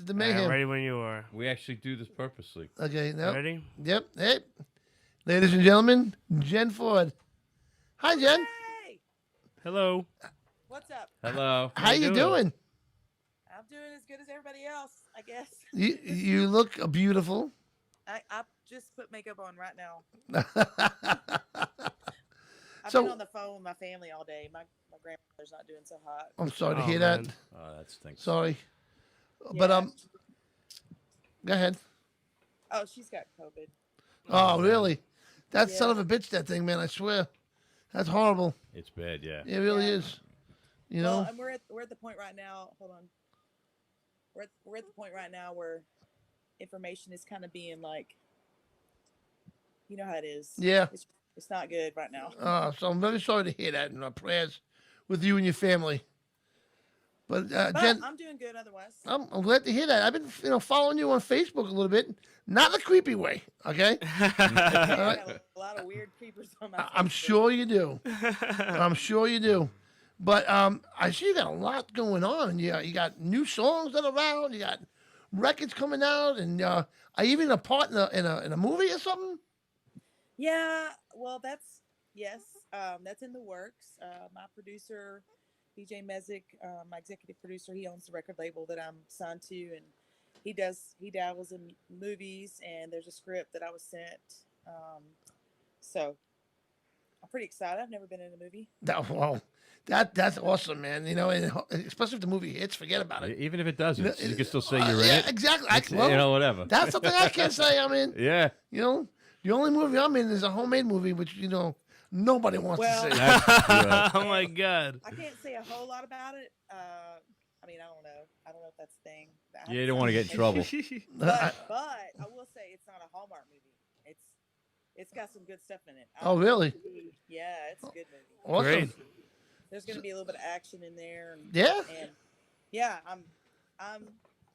is the Mayhem. Ready when you are. We actually do this purposely. Okay, no. Ready? Yep. Hey, ladies and gentlemen, Jenn Ford. Hi, Jen. Hey, Hello. what's up? Hello. How you doing? I'm doing as good as everybody else, I guess. You look beautiful. I just put makeup on right now. I've So- been on the phone with my family all day. My grandmother's not doing so hot. I'm sorry to Oh, hear man. that. Oh, that stinks. Sorry, but Yeah. go ahead. Oh, she's got COVID. Oh, man. really? That son Yeah. of a bitch, that thing, man. I swear, that's horrible. It's bad, yeah. It really Yeah. is. You Well, know. and we're at the point right now. Hold on. We're at the point right now where information is kind of being like, you know how it is. Yeah. It's not good right now. So I'm very sorry to hear that, and our prayers with you and your family. But But Jen, I'm doing good otherwise. I'm glad to hear that. I've been, following you on Facebook a little bit, not the creepy way, okay? I right. got a lot of weird creepers on my. I'm Facebook. sure you do. I'm sure you do. But I see you got a lot going on. You got new songs that are out. You got records coming out, and are you even a partner in a movie or something? Yeah, well, that's in the works. My producer, BJ Mezek, my executive producer, he owns the record label that I'm signed to, and he dabbles in movies. And there's a script that I was sent, so I'm pretty excited. I've never been in a movie. That's awesome, man. And especially if the movie hits, forget about it. Even if it doesn't, You know, you can still say you're in yeah, it. exactly. It's, whatever. That's something I can't say I'm in. Yeah. The only movie I'm in is a homemade movie, which nobody wants Well, to see. Right. Oh my God. I can't say a whole lot about it. I mean, I don't know. I don't know if that's a thing. Yeah, you don't want to get in trouble. But I will say it's not a Hallmark movie. It's got some good stuff in it. Oh, really? Yeah, it's a good movie. Awesome. Great. There's gonna be a little bit of action in there. And, Yeah. And yeah, I'm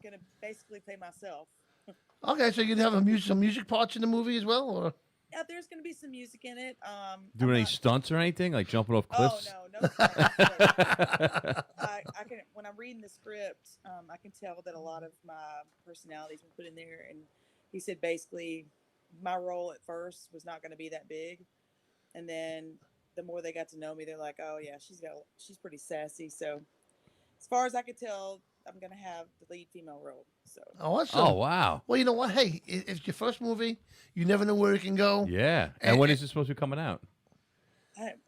gonna basically play myself. Okay, so you'd have some music parts in the movie as well, or? Yeah, there's gonna be some music in it. Doing I'm any not- stunts or anything? Like jumping off Oh cliffs? no stunts, but I can when I'm reading the script, I can tell that a lot of my personality's been put in there, and he said basically my role at first was not going to be that big, and then the more they got to know me, they're like, oh yeah, she's pretty sassy. So as far as I could tell, I'm going to have the lead female role. So Awesome. Oh, wow. Well, you know what? Hey, it's your first movie. You never know where it can go. Yeah. And when is it supposed to be coming out?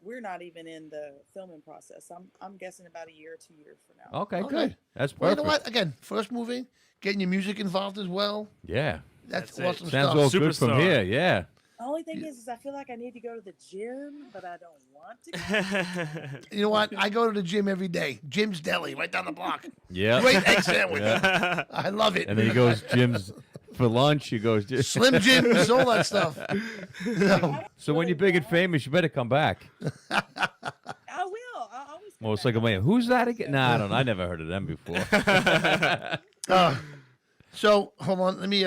we're not even in the filming process. I'm guessing about a year or 2 years from now. Okay, Okay. good. That's Well, you perfect. know what? Again, first movie, getting your music involved as well. Yeah. That's That's it. awesome Sounds stuff. all good from Superstar. here. Yeah. The only thing is I feel like I need to go to the gym, but I don't want to. You know what? I go to the gym every day. Jim's Deli, right down the block. Yeah. Great egg sandwich. Yeah. I love it. And then he goes Jim's for lunch. He goes. Slim Jims, all that stuff. So when you're big and famous, you better come back. I will. I'll always. Well, it's like a man. Who's that again? Nah, I don't know. I never heard of them before. So hold on, let me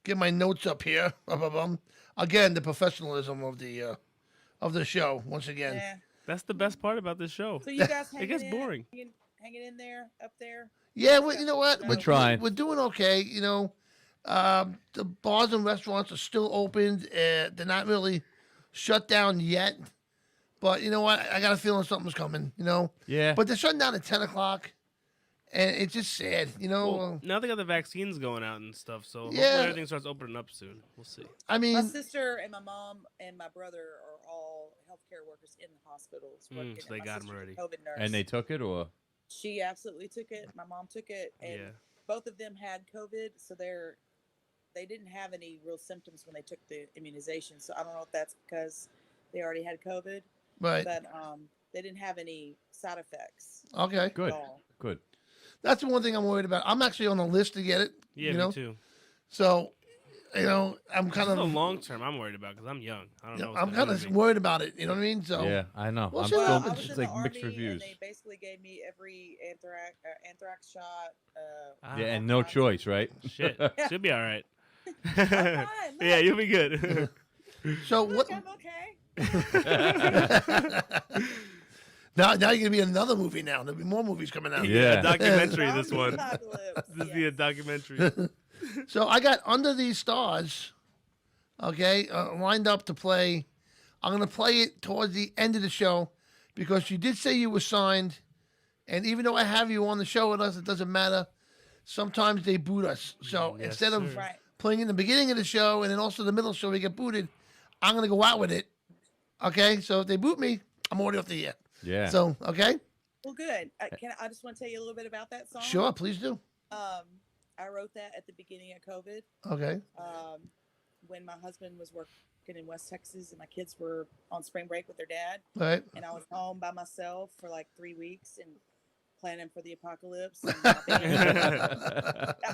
get my notes up here. Again, the professionalism of the show once again. Yeah. That's the best part about this show. So you guys It gets boring. hanging in there, up there. Yeah, well, you know what? We're trying. We're doing okay. The bars and restaurants are still open. They're not really shut down yet. But you know what? I got a feeling something's coming. Yeah. But they're shutting down at 10 o'clock, and it's just sad. Well, now they got the vaccines going out and stuff, so hopefully Yeah. everything starts opening up soon. We'll see. I mean, My sister and my mom and my brother are all healthcare workers in the hospitals. working. so they My got 'em sister's a already. COVID nurse. And they took it, or She absolutely took it. My mom took it, and Yeah. both of them had COVID, so they didn't have any real symptoms when they took the immunization. So I don't know if that's because they already had COVID, right? but they didn't have any side effects Okay, good, at all. good. that's the one thing I'm worried about. I'm actually on the list to get it. Yeah, you know, me too. so I'm kind This is the of long term I'm worried about because I'm young. I don't know. what's I'm gonna kind do to of me. worried about it. You know what I mean? So Yeah, I know. Well, I'm sure. still. Well, I was It's in like the mixed Army, reviews. and they basically gave me every anthrax shot. Ah. Yeah, and no choice, right? Shit, should be all right. fine, Yeah, look. you'll be good. so Look, what? I'm okay. Now you're gonna be in another movie. Now there'll be more movies coming out. Yeah. A documentary. This Zombie one. apocalypse, This is the yes. documentary. So I got Under These Stars, okay, lined up to play. I'm gonna play it towards the end of the show because you did say you were signed, and even though I have you on the show with us, it doesn't matter. Sometimes they boot us. So Yes, instead of sir. Right. playing in the beginning of the show and then also the middle show we get booted, I'm gonna go out with it. Okay, so if they boot me, I'm already off the air. Yeah. So okay, Well, good. I just want to tell you a little bit about that song. sure, please do. I wrote that at the beginning of COVID. Okay, When my husband was working in West Texas and my kids were on spring break with their dad, all right. and I was home by myself for like 3 weeks and planning for the apocalypse. And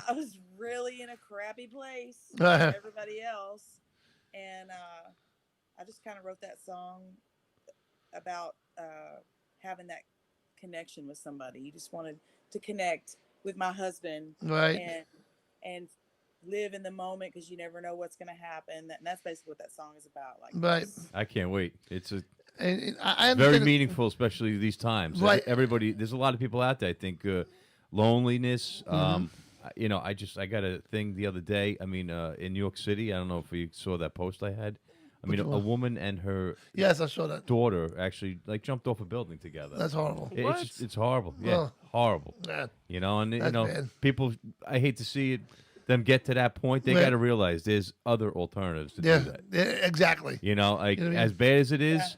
I was really in a crappy place, like everybody else, and I just kind of wrote that song about having that connection with somebody. You just wanted to connect with my husband, Right. and live in the moment because you never know what's going to happen. And that's basically what that song is about. Like, Right. I can't wait. It's a And I very understand. meaningful, especially these times. Right. Everybody, there's a lot of people out there. I think loneliness. Mm-hmm. I got a thing the other day. I mean, in New York City. I don't know if you saw that post I had. I mean, Which a one? woman and her Yes, I saw that. daughter actually jumped off a building together. That's horrible. It's horrible. Yeah, Ugh. horrible. Yeah. And That's bad. people. I hate to see them get to that point. They Right. got to realize there's other alternatives to Yeah, do that. yeah, exactly. Like You know what I mean? as bad as it is,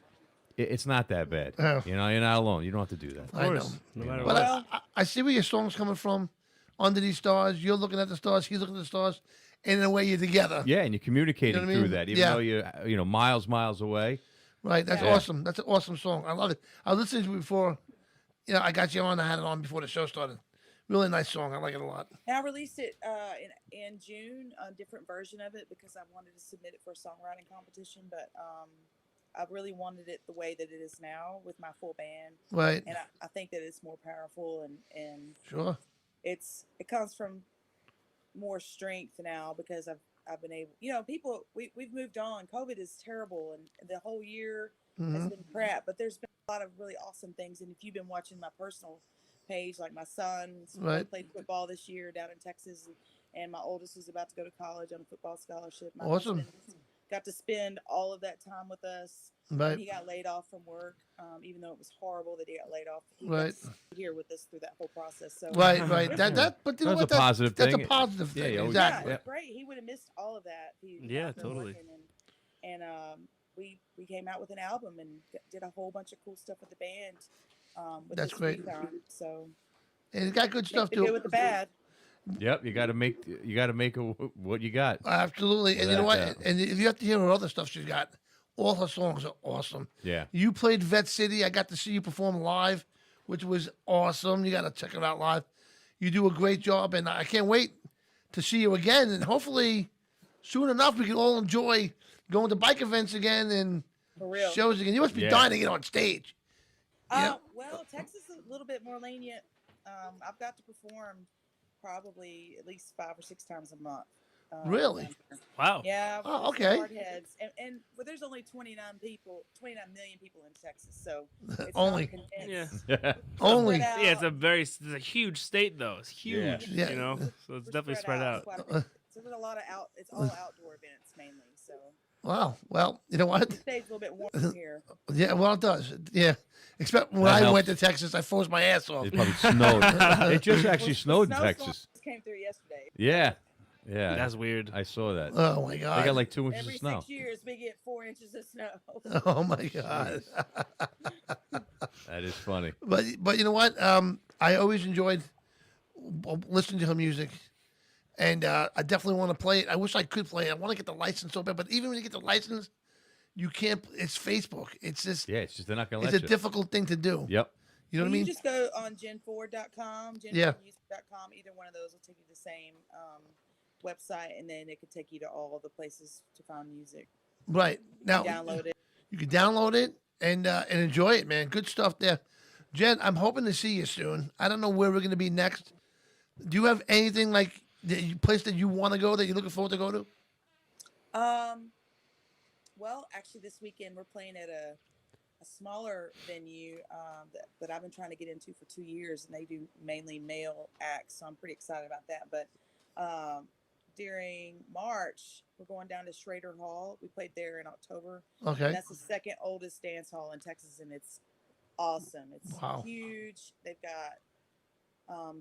it's not that bad. Yeah. You're not alone. You don't have to do that. Of I course. know. No matter But what. I see where your song's coming from. Under These Stars, you're looking at the stars, he's looking at the stars, and in a way you're together. Yeah, and you're communicating You know what I through mean? that, even Yeah. though you're miles away. Right, that's Yeah. awesome. That's an awesome song. I love it. I was listening to it before. I got you on. I had it on before the show started. Really nice song. I like it a lot. And I released it in June, a different version of it because I wanted to submit it for a songwriting competition, but I really wanted it the way that it is now with my full band, Right. and I think that it's more powerful and Sure. it comes from more strength now because I've been able, people we've moved on. COVID is terrible and the whole year has been crap, but there's been a lot of really awesome things. And if you've been watching my personal page, like my son Right. played football this year down in Texas, and my oldest is about to go to college on a football scholarship. My Awesome. husband got to spend all of that time with us. Right. He got laid off from work, even though it was horrible that he got laid off. He Right. got to be here with us through that whole process. So Right. But you know That's what? a positive That's thing. a positive Yeah, thing. you always- yeah, Exactly. it was great. He would have missed all of that. If he had Yeah, not been totally. working. And we came out with an album and did a whole bunch of cool stuff with the band. With That's this great. recon. So And it's got good stuff the good too. with the bad. Yep, you got to make what you got. Absolutely. And you know Without what? doubt. And if you have to hear her other stuff she's got, all her songs are awesome. Yeah. You played Vet City. I got to see you perform live, which was awesome. You got to check it out live. You do a great job, and I can't wait to see you again. And hopefully, soon enough, we can all enjoy going to bike events again and For real. shows again. You must be Yeah. dying to get on stage. Yeah. Well, Texas is a little bit more lenient. I've got to perform probably at least 5 or 6 times a month. Really? Wow. Yeah. Oh, with some okay. hard heads. And there's only 29 million people in Texas, so it's Only. not condensed. Yeah. Only. Spread out. Yeah, it's a huge state though. It's huge. Yeah. You know, so it's We're definitely spread out. quite a bit. So there's a lot of it's all outdoor events mainly. So Wow. Well, you know what? the state's a little bit warmer here. Yeah, well, it does. Yeah. Except when That I went helps. to Texas, I froze my ass off. It probably snowed. It just actually Well, snowed in snowstorm Texas. just came through yesterday. Yeah. Yeah. That's weird. I saw that. Oh, my They God. got like 2 inches Every of snow. 6 years we get 4 inches of snow. Oh, my God. That is funny. But you know what? I always enjoyed listening to her music, and I definitely want to play it. I wish I could play it. I want to get the license so bad, but even when you get the license, you can't. It's Facebook. It's just. Yeah, it's just they're not gonna It's let a you. difficult thing to do. Yep. You know what I You mean? just go on jenford.com, Yeah. jenfordmusic.com. Either one of those will take you to the same website, and then it could take you to all the places to find music. Right now, Download it. you can download it and enjoy it, man. Good stuff there, Jen. I'm hoping to see you soon. I don't know where we're going to be next. Do you have anything like place that you want to go that you're looking forward to go to? Well, actually, this weekend we're playing at a a smaller venue that I've been trying to get into for 2 years, and they do mainly male acts, so I'm pretty excited about that. But during March, we're going down to Schrader Hall. We played there in October. Okay. And that's the second oldest dance hall in Texas, and it's awesome. It's huge. They've got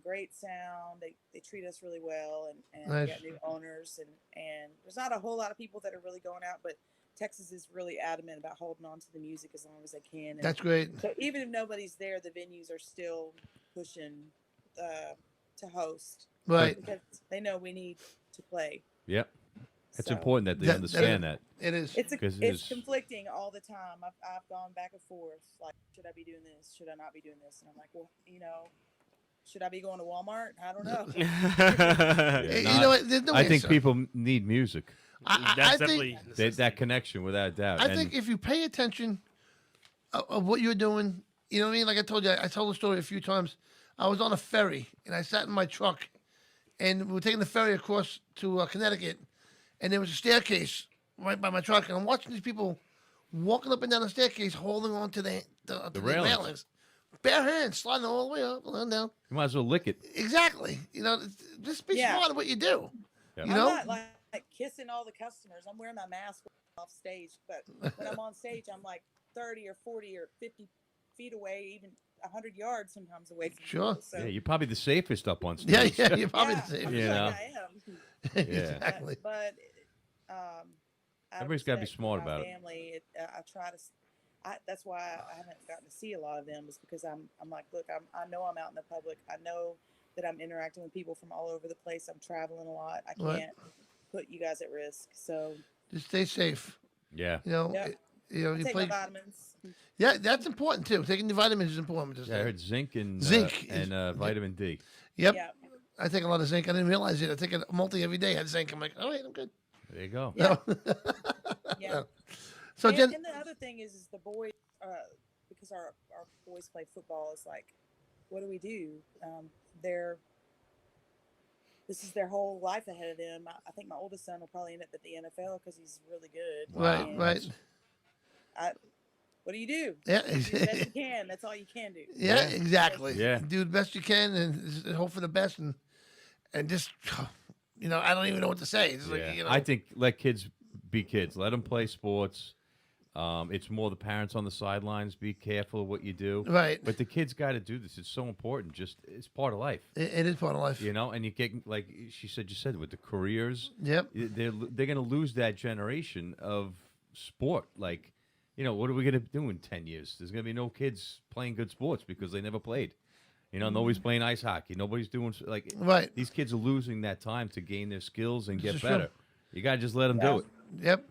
great sound. They treat us really well, and Nice. we got new owners, and there's not a whole lot of people that are really going out, but Texas is really adamant about holding on to the music as long as they can. And That's great. so even if nobody's there, the venues are still pushing to host, Right. because they know we need to play. Yep. It's So, important that they understand that. It is. It's Because it's conflicting all the time. I've gone back and forth. Like, should I be doing this? Should I not be doing this? And I'm like, well, should I be going to Walmart? I don't know. You know what? There's no I think answer. people need music. I That's think definitely That connection, without a doubt. I And think if you pay attention of what you're doing, you know what I mean? Like I told you, I told the story a few times. I was on a ferry, and I sat in my truck, and we were taking the ferry across to Connecticut, and there was a staircase right by my truck, and I'm watching these people walking up and down the staircase, holding on to the railings. Bare hands, sliding all the way up and down. you might as well lick it. Exactly. Just be Yeah. smart at what you do. Yeah. You I'm know? not like kissing all the customers. I'm wearing my mask off stage, but when I'm on stage, I'm like 30 or 40 or 50 feet away, even 100 yards sometimes away from Sure. people. So, Yeah, you're probably the safest up on Yeah, stage. yeah, you're probably yeah, the same. I You feel know? like I am. Exactly. But out of Everybody's gotta be respect for smart my about it. family, I try to. That's why I haven't gotten to see a lot of them, is because I'm like, look, I know I'm out in the public. I know that I'm interacting with people from all over the place. I'm traveling a lot. I can't Right. put you guys at risk. So Just stay safe. Yeah. Yeah. You I take play. my vitamins. Yeah, that's important too. Taking the vitamins is important. Yeah, I heard zinc and Zinc is- vitamin D. Yep. Yeah. I take a lot of zinc. I didn't realize it. I take a multi every day. I had zinc. I'm like, all right, I'm good. There you go. Yeah. No. Yeah. So and, Jen, and the other thing is the boys, because our boys play football, is like, what do we do? This is their whole life ahead of them. I think my oldest son will probably end up at the NFL because he's really good. right, And right. What do you do? Yeah, Do the best you can. That's all you can do. yeah, Yeah. exactly. Yeah. Do the best you can and hope for the best and just I don't even know what to say. It's Yeah. like I think let kids be kids. Let them play sports. It's more the parents on the sidelines. Be careful of what you do. right. But the kids got to do this. It's so important. Just it's part of life, It is part of life. And you get like you said with the careers. Yep. They're going to lose that generation of sport. Like, what are we going to do in 10 years? There's going to be no kids playing good sports because they never played. Nobody's playing ice hockey. Nobody's doing Right. These kids are losing that time to gain their skills and This get is better. true. You got to just let them Yeah. do it. Yep.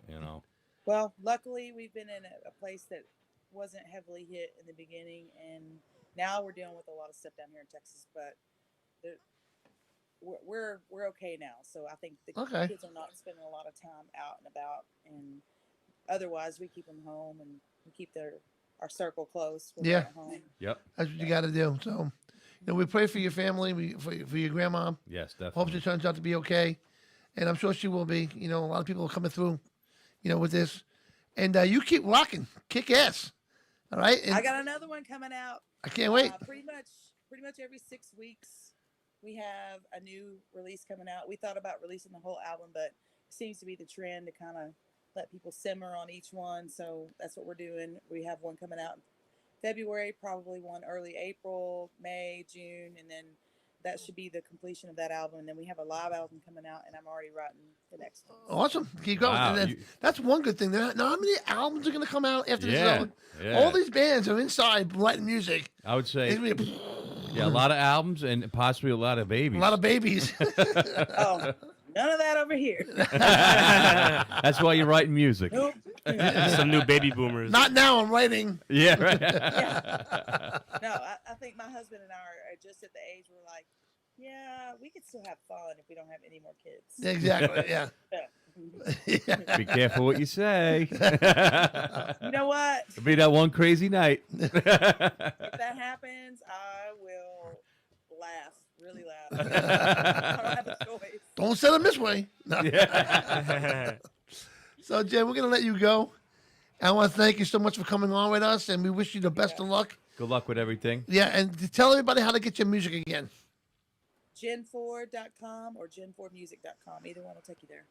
Well, luckily we've been in a place that wasn't heavily hit in the beginning, and now we're dealing with a lot of stuff down here in Texas. But we're okay now. So I think the Okay. kids are not spending a lot of time out and about, and otherwise we keep them home and we keep our circle close when Yeah. they're at home. Yep. That's what you got to do. So, we pray for your family, for your grandma. Yes, Hope definitely. she turns out to be okay, and I'm sure she will be. A lot of people are coming through, with this, and you keep rocking, kick ass. All right, and I got another one coming out. I can't wait. Pretty much every 6 weeks, we have a new release coming out. We thought about releasing the whole album, but it seems to be the trend to kind of let people simmer on each one. So that's what we're doing. We have one coming out in February, probably one early April, May, June, and then that should be the completion of that album. And then we have a live album coming out, and I'm already writing the next one. Awesome, keep going. Wow, And then, you- that's one good thing. Now, how many albums are going to come out after this? Yeah, Album? yeah. All these bands are inside writing music. I would It's say, gonna be a lot of albums and possibly a lot of babies. a lot of babies. Oh, none of that over here. That's why you're writing music. Nope. Some new baby boomers. Not now. I'm writing. Yeah, right. No, I think my husband and I are just at the age where we're like, yeah, we could still have fun if we don't have any more kids. Exactly. Yeah. Yeah. Be careful what you say. You know what? It'll be that one crazy night. If that happens, I will laugh, really laugh. I don't have a choice. Don't send them this way. No. Yeah. So, Jen, we're going to let you go. I want to thank you so much for coming on with us, and we wish you the best of luck. Good luck with everything. Yeah, and to tell everybody how to get your music again. JennFord.com or JennFordMusic.com. Either one will take you there.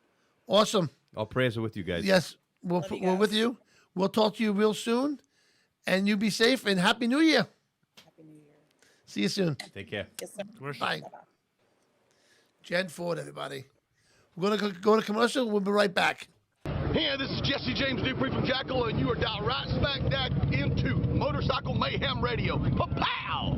Awesome. All prayers are with you guys. Yes, Love you we're with guys. you. We'll talk to you real soon, and you be safe, and Happy New Year. Happy New Year. See you soon. Take care. Yes, sir. Commercial. Bye. Bye-bye. Jenn Ford, everybody. We're going to go to commercial. We'll be right back. Hey, this is Jesse James Dupree from Jackal, and you are dialed right smack dab into Motorcycle Mayhem Radio. Pa-pow!